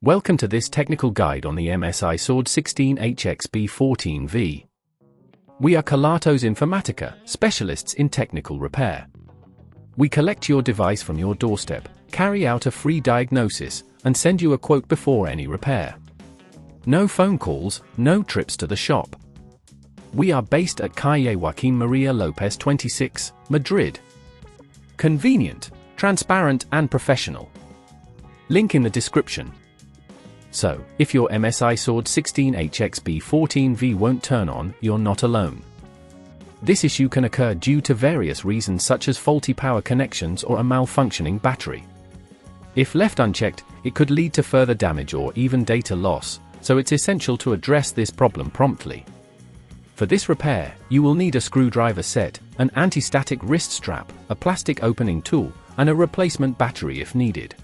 Welcome to this technical guide on the MSI SWORD 16 HX B14V. We are Kelatos Informatica, specialists in technical repair. We collect your device from your doorstep, carry out a free diagnosis, and send you a quote before any repair. No phone calls, no trips to the shop. We are based at Calle Joaquín María López 26, Madrid. Convenient, transparent and professional. Link in the description. So, if your MSI SWORD 16 HX B14V won't turn on, you're not alone. This issue can occur due to various reasons such as faulty power connections or a malfunctioning battery. If left unchecked, it could lead to further damage or even data loss, so it's essential to address this problem promptly. For this repair, you will need a screwdriver set, an anti-static wrist strap, a plastic opening tool, and a replacement battery if needed.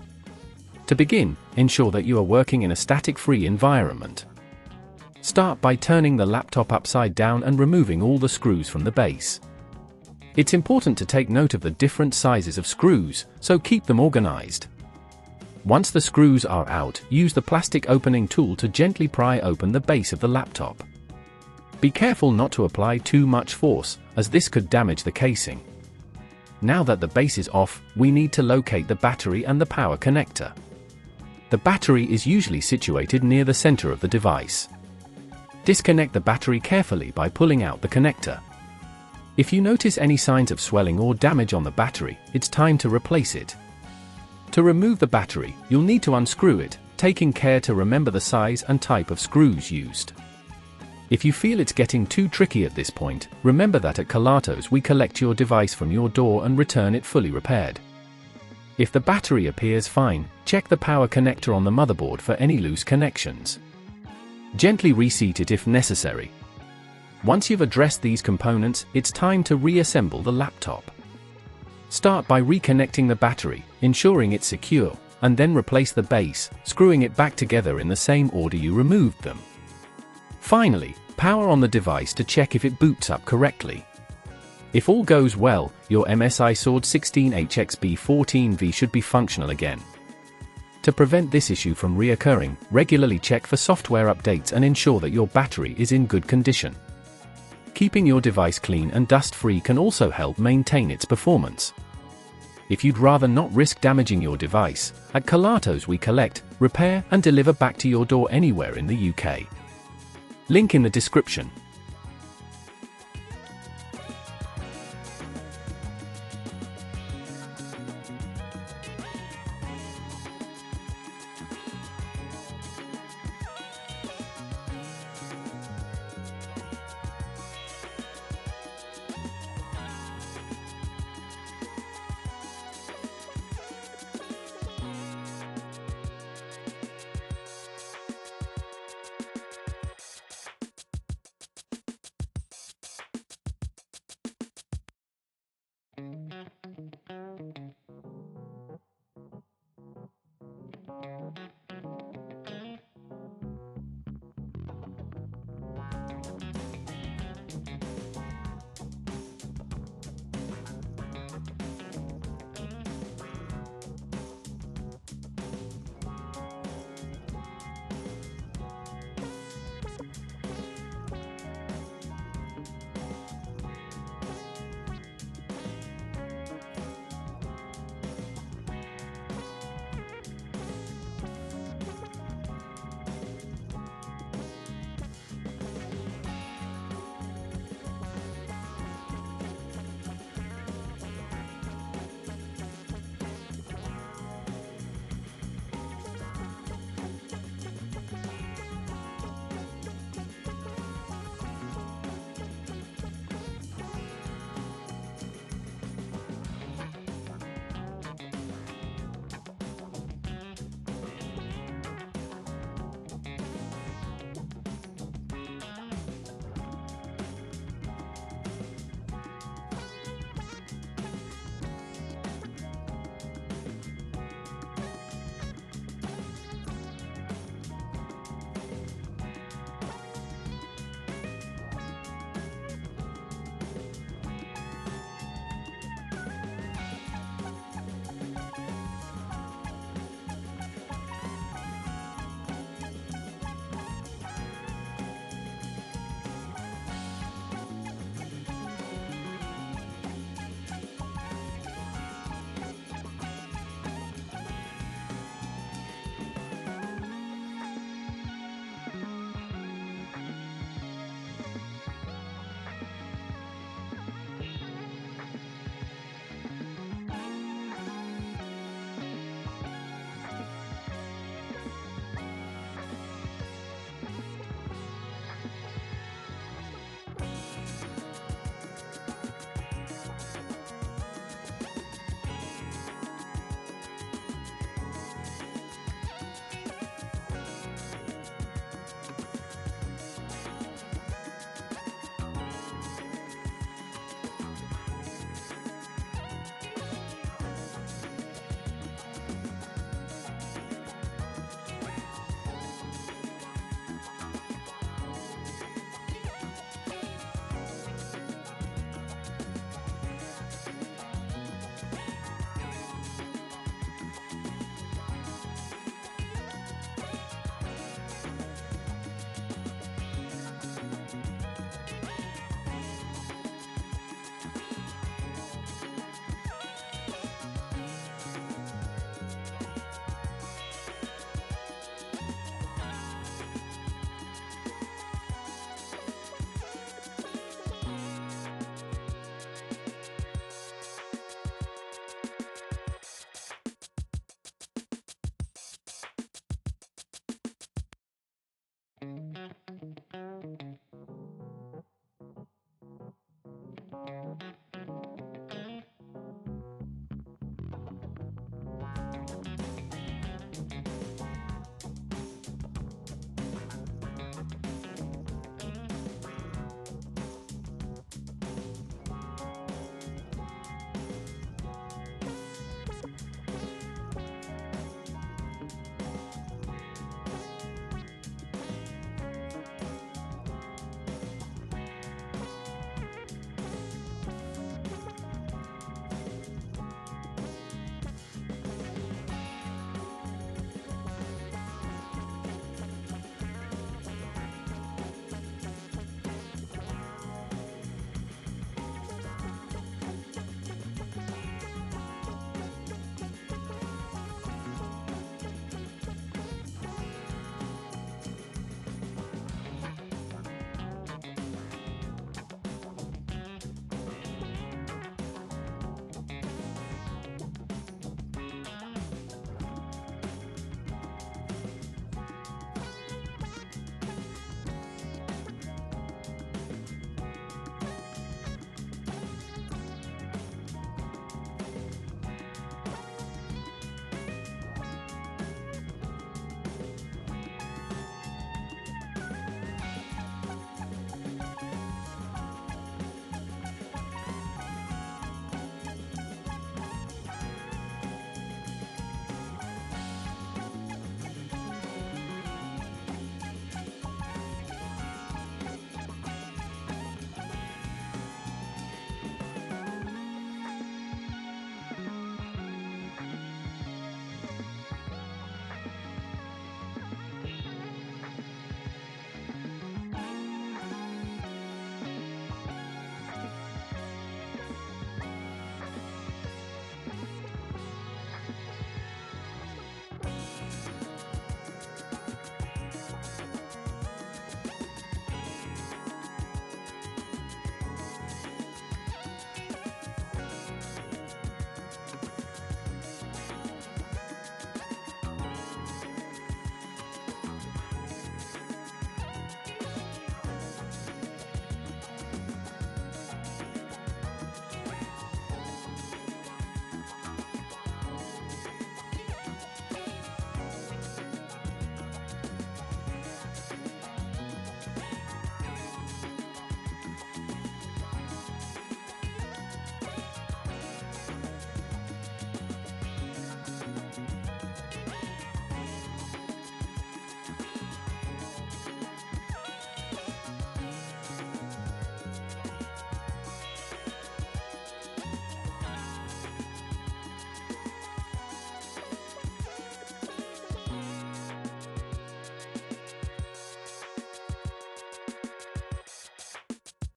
To begin, ensure that you are working in a static-free environment. Start by turning the laptop upside down and removing all the screws from the base. It's important to take note of the different sizes of screws, so keep them organized. Once the screws are out, use the plastic opening tool to gently pry open the base of the laptop. Be careful not to apply too much force, as this could damage the casing. Now that the base is off, we need to locate the battery and the power connector. The battery is usually situated near the center of the device. Disconnect the battery carefully by pulling out the connector. If you notice any signs of swelling or damage on the battery, it's time to replace it. To remove the battery, you'll need to unscrew it, taking care to remember the size and type of screws used. If you feel it's getting too tricky at this point, remember that at Kelatos we collect your device from your door and return it fully repaired. If the battery appears fine, check the power connector on the motherboard for any loose connections. Gently reseat it if necessary. Once you've addressed these components, it's time to reassemble the laptop. Start by reconnecting the battery, ensuring it's secure, and then replace the base, screwing it back together in the same order you removed them. Finally, power on the device to check if it boots up correctly. If all goes well, your MSI SWORD 16 HX B14V should be functional again. To prevent this issue from reoccurring, regularly check for software updates and ensure that your battery is in good condition. Keeping your device clean and dust-free can also help maintain its performance. If you'd rather not risk damaging your device, at Kelatos we collect, repair and deliver back to your door anywhere in the UK. Link in the description.